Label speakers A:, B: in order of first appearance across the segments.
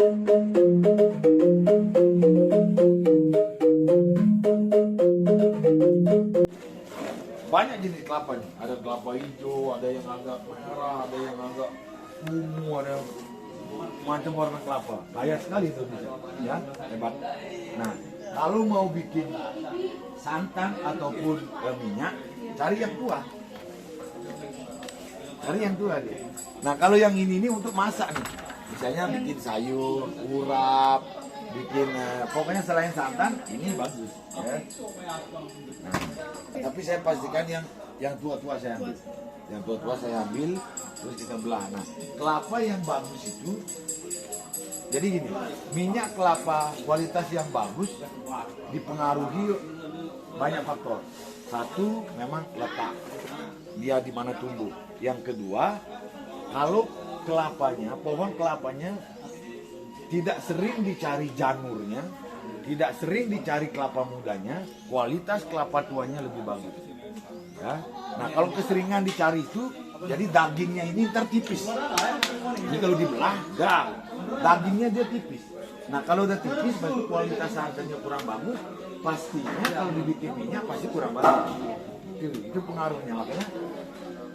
A: Banyak jenis kelapa nih. Ada kelapa hijau, ada yang agak merah, ada yang agak ungu, ada macam warna kelapa. Kaya sekali itu bisa, ya hebat. Nah, kalau mau bikin santan ataupun minyak, cari yang tua. Cari yang tua dia. Nah, kalau yang ini untuk masak nih. Misalnya bikin sayur, urap, bikin pokoknya selain santan ini bagus. Ya. Nah, tapi saya pastikan yang tua-tua saya ambil. Yang tua-tua saya ambil, terus kita belah. Nah, kelapa yang bagus itu, jadi gini, minyak kelapa kualitas yang bagus dipengaruhi banyak faktor. Satu, memang letak dia di mana tumbuh. Yang kedua, kalau kelapanya, pohon kelapanya tidak sering dicari janurnya, tidak sering dicari kelapa mudanya, kualitas kelapa tuanya lebih bagus. Ya. Nah, kalau keseringan dicari itu, jadi dagingnya ini tertipis. Ini kalau dibelah, dagingnya dia tipis. Nah, kalau udah tipis, berarti kualitas santannya kurang bagus. Pastinya kalau dibikin minyak pasti kurang bagus. Itu pengaruhnya. Makanya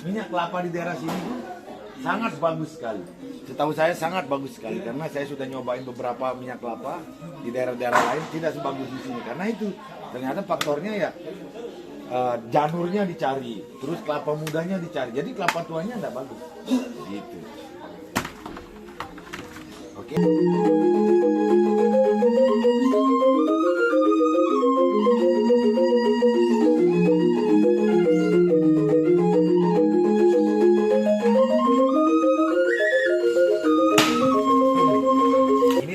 A: minyak kelapa di daerah sini sangat bagus sekali. Setahu saya sangat bagus sekali karena saya sudah nyobain beberapa minyak kelapa di daerah-daerah lain tidak sebagus di sini. Karena itu ternyata faktornya ya janurnya dicari, terus kelapa mudanya dicari. Jadi kelapa tuanya enggak bagus. Gitu. Oke.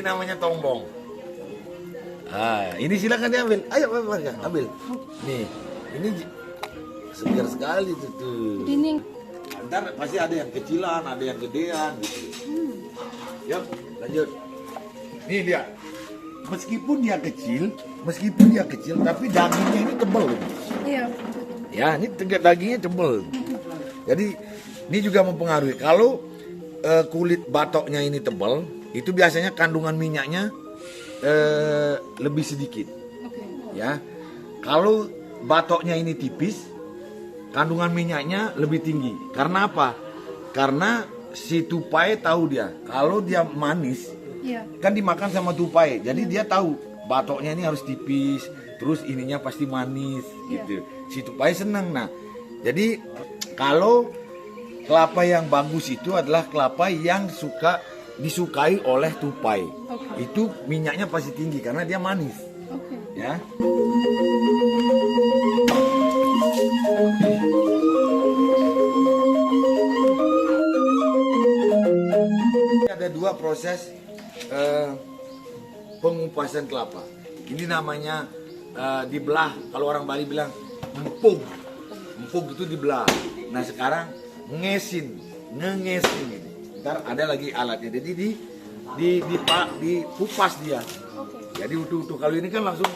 A: Namanya tombong. Ini silakan diambil. Ayo, ambil. Nih, ini segar sekali tuh.
B: Ini
A: Ntar pasti ada yang kecilan, ada yang gedean gitu. Yuk, lanjut. Nih lihat. Meskipun dia kecil, tapi dagingnya ini tebal.
B: iya.
A: Ya, ini dagingnya tebal. Jadi ini juga mempengaruhi. Kalau kulit batoknya ini tebal, itu biasanya kandungan minyaknya lebih sedikit. Ya, kalau batoknya ini tipis, kandungan minyaknya lebih tinggi. Karena apa? Karena si tupai tahu dia, kalau dia manis, kan dimakan sama tupai. Jadi dia tahu batoknya ini harus tipis, terus ininya pasti manis, gitu. Si tupai senang. Nah, jadi kalau kelapa yang bagus itu adalah kelapa yang disukai oleh tupai. Itu minyaknya pasti tinggi karena dia manis. Ya. Ada dua proses pengupasan kelapa. Ini namanya dibelah. Kalau orang Bali bilang empung. Empung itu dibelah. Nah, sekarang ngesin. Ntar ada lagi alatnya, jadi dikupas dia. Jadi utuh-utuh. Kalau ini kan langsung.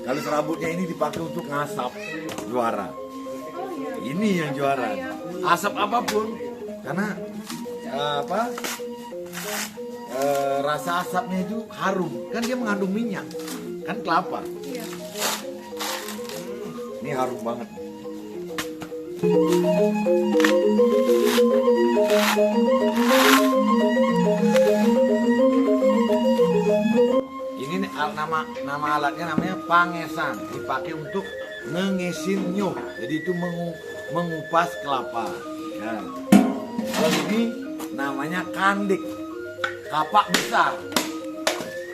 A: Kalau serabutnya ini dipakai untuk ngasap, juara. Ini yang juara. Asap apapun, karena rasa asapnya itu harum. Kan dia mengandung minyak, kan kelapa. Ini harum banget. Ini nama alatnya namanya pangesan, dipakai untuk mengesin nyuh. Jadi itu mengupas kelapa. Ya. Kalau ini namanya kandik, kapak besar.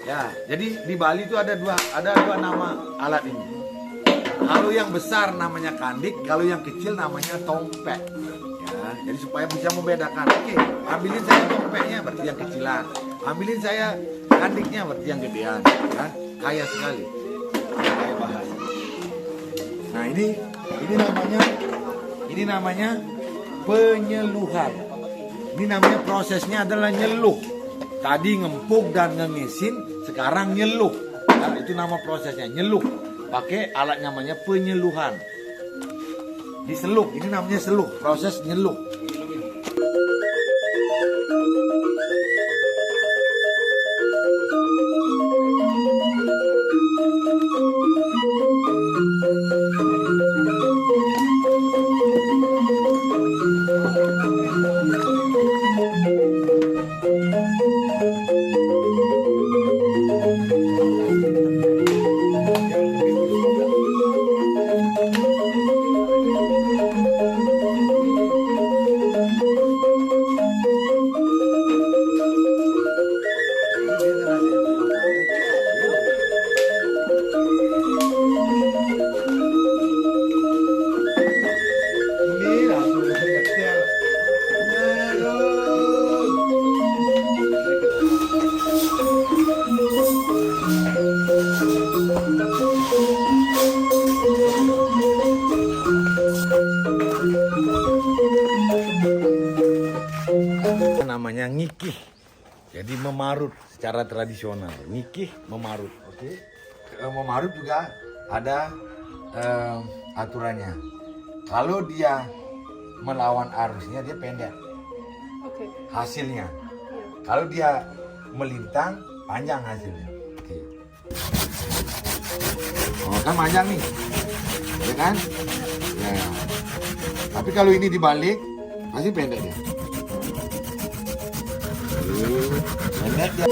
A: Ya, jadi di Bali itu ada dua nama alat ini. Kalau yang besar namanya kandik, kalau yang kecil namanya tompek. Ya, jadi supaya bisa membedakan. Oke, ambilin saya tompeknya berarti yang kecilan. Ambilin saya kandiknya berarti yang gedean. Ya, kaya sekali. Kaya bahasa. Nah, ini namanya Ini namanya penyeluhan. Ini namanya prosesnya adalah nyeluh. Tadi ngempuk dan ngemesin, sekarang nyeluh. Nah, itu nama prosesnya, nyeluh. Pakai alat namanya penyeluhan. Diseluh, ini namanya seluh, proses nyeluh. Namanya ngikih, jadi memarut secara tradisional. Ngikih memarut, oke. Memarut juga ada aturannya. Kalau dia melawan arusnya dia pendek, hasilnya. Kalau dia melintang panjang hasilnya. Oke. Oh kan panjang nih, ya kan? Ya. Tapi kalau ini dibalik pasti pendek dia. Pendek dia.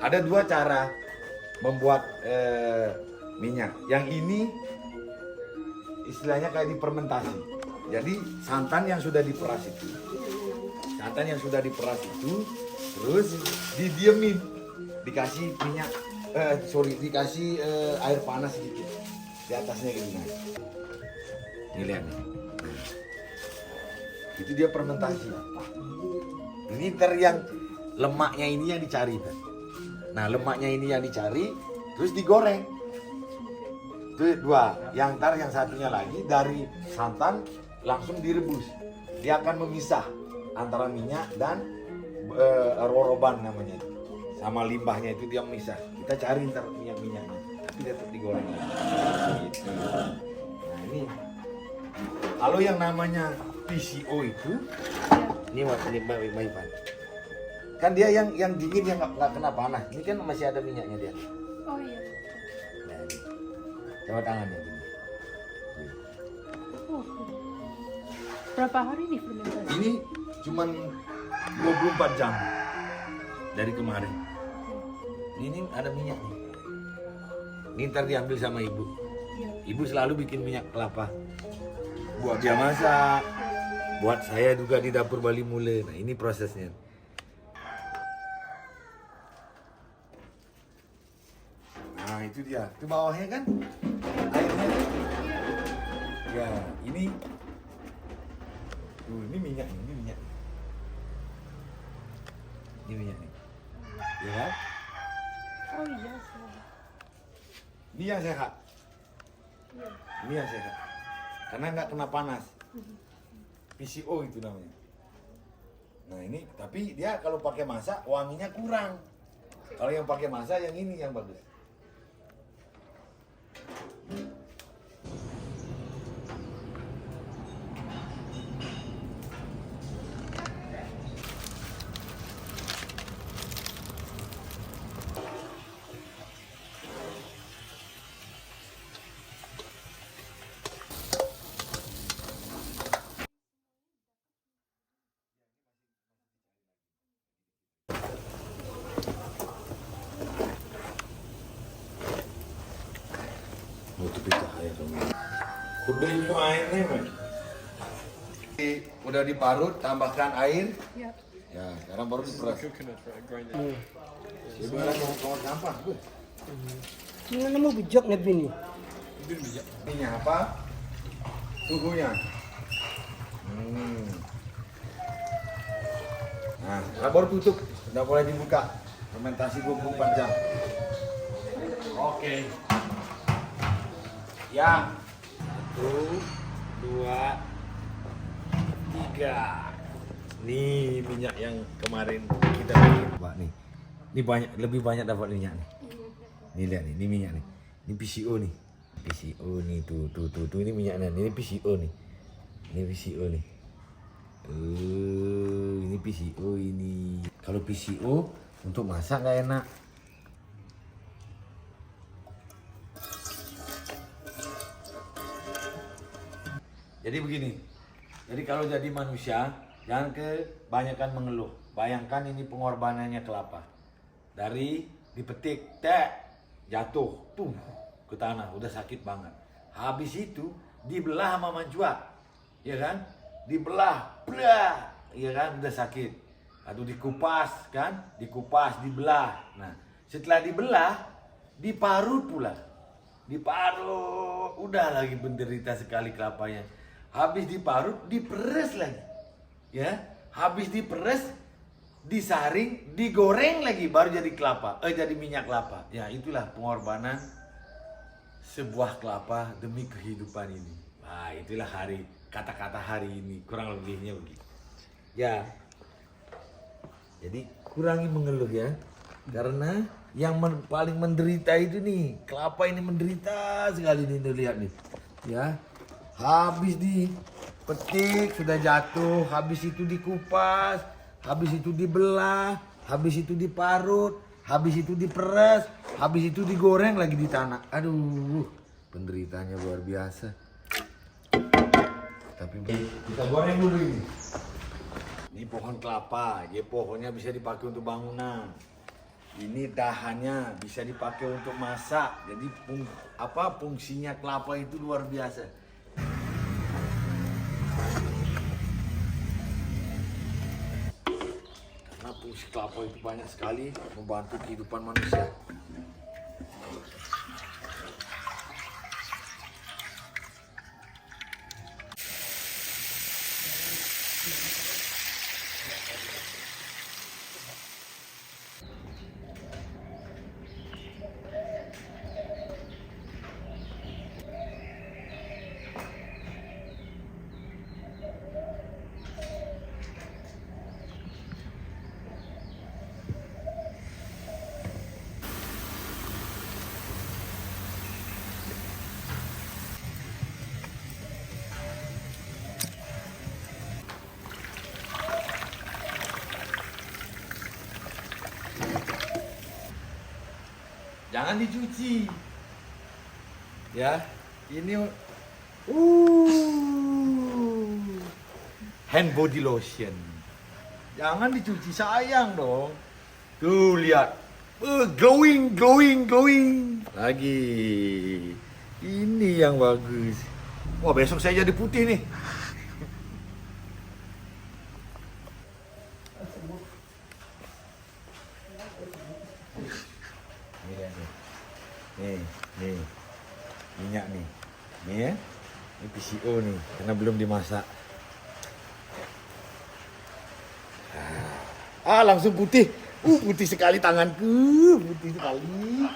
A: Ada dua cara membuat minyak. Yang ini istilahnya kayak difermentasi. Jadi santan yang sudah diperas itu, terus didiemin, dikasih minyak, dikasih air panas sedikit di atasnya gitu. Ini lihat nih. Itu dia fermentasi. Ini yang lemaknya ini yang dicari. Nah lemaknya ini yang dicari, terus digoreng. Itu dua. Yang satunya lagi dari santan langsung direbus. Dia akan memisah antara minyak dan roroban namanya itu. Sama limbahnya itu dia memisah. Kita cari ntar minyak-minyaknya, tapi dia tetap digoreng. Gitu. Nah ini. Kalau yang namanya PCO itu, ini Mbak Ivan. Kan dia yang dingin yang nggak kena panas. Ini kan masih ada minyaknya dia.
B: Oh iya.
A: Nah, ini. Coba tangannya.
B: Oh. Berapa hari nih fermentasi?
A: Ini cuman 24 jam dari kemarin. Ini ada minyak nih. Ini ntar diambil sama ibu. Ibu selalu bikin minyak kelapa. Buat dia masak. Buat saya juga di dapur Bali Mule. Nah ini prosesnya. Nah itu dia. Itu bawahnya kan airnya. Ya ini. Ini minyak. Ini minyak. Ini minyak nih. Ya kan?
B: Oh iya.
A: Ini yang sehat. Ini yang sehat. Karena nggak kena panas. PCO itu namanya. Nah ini, tapi dia kalau pakai masak wanginya kurang. Kalau yang pakai masak yang ini yang bagus. Udah airnya, man. Udah diparut, tambahkan air.
B: Ya.
A: Ya, sekarang baru diperas. Sebenarnya mau sampah, gue.
C: Ini nama bijak nih bini.
A: Ininya apa? Suhunya. Nah, baru tutup. Udah boleh dibuka. Fermentasi 24 jam. Oke. Ya. 1, 2, 3. Nih minyak yang kemarin kita bikin. Pak nih. Ini banyak, lebih banyak dapat minyak nih. Nih lihat nih, ini minyak nih. Ini PCO nih. PCO nih tuh ini minyaknya. Ini PCO nih. Ini PCO nih. Ini PCO ini. Kalau PCO untuk masak nggak enak. Jadi begini. Jadi kalau jadi manusia jangan kebanyakan mengeluh. Bayangkan ini pengorbanannya kelapa. Dari dipetik, jatuh, tuh ke tanah, udah sakit banget. Habis itu dibelah sama manjua, ya kan? Dibelah, ya kan? Udah sakit. Atau dikupas, kan? Dikupas, dibelah. Nah, setelah dibelah, diparut pula. Diparut, udah lagi menderita sekali kelapanya. Habis diparut, diperes lagi, ya. Habis diperes, disaring, digoreng lagi, baru jadi kelapa, jadi minyak kelapa. Ya, itulah pengorbanan sebuah kelapa demi kehidupan ini. Nah, itulah kata-kata hari ini, kurang lebihnya begitu. Ya, jadi kurangi mengeluh ya, karena yang paling menderita itu nih, kelapa ini menderita sekali nih, lihat nih, ya. Habis dipetik sudah jatuh, habis itu dikupas, habis itu dibelah, habis itu diparut, habis itu diperes, habis itu digoreng lagi di tanah. Aduh, penderitanya luar biasa. Tapi kita goreng dulu ini. Ini pohon kelapa, ya pohonnya bisa dipakai untuk bangunan. Ini dahannya bisa dipakai untuk masak. Jadi fungsinya kelapa itu luar biasa. Karena fungsi kelapa itu banyak sekali membantu kehidupan manusia. Jangan dicuci. Ya, ini hand body lotion. Jangan dicuci, sayang dong. Tuh lihat. Glowing. Lagi. Ini yang bagus. Wah, besok saya jadi putih nih. Nih, minyak nih, ya, ini PCO nih, karena belum dimasak. Langsung putih, putih sekali tanganku, putih sekali.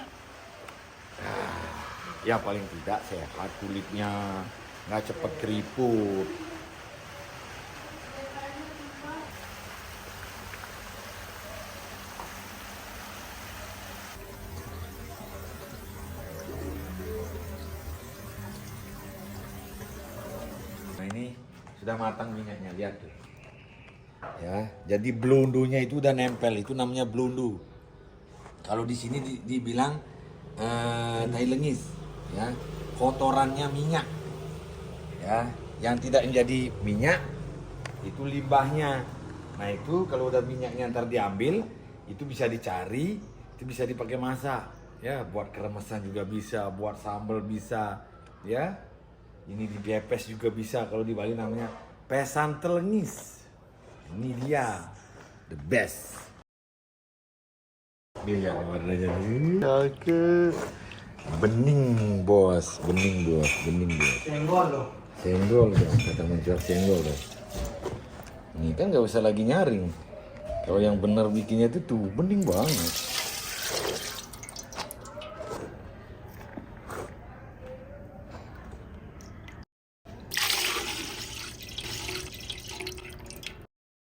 A: Ya paling tidak sehat kulitnya, nggak cepat keriput. Ini sudah matang minyaknya, lihat tuh. Ya, jadi blondonya itu udah nempel, itu namanya blondo. Kalau di sini dibilang Thailandese, ya, kotorannya minyak. Ya, yang tidak menjadi minyak itu limbahnya. Nah, itu kalau udah minyaknya ntar diambil, itu bisa dicari, itu bisa dipakai masak. Ya, buat keremesan juga bisa, buat sambal bisa, ya. Ini di Bepes juga bisa, kalau di Bali namanya pesantelengis. Ini dia, the best. Lihat warnanya nih, cakep. Bening bos.
C: Senggol loh.
A: Senggol dong, kata menjual senggol dong. Ini kan nggak usah lagi nyaring,
C: Kalau yang benar bikinnya itu tuh bening banget.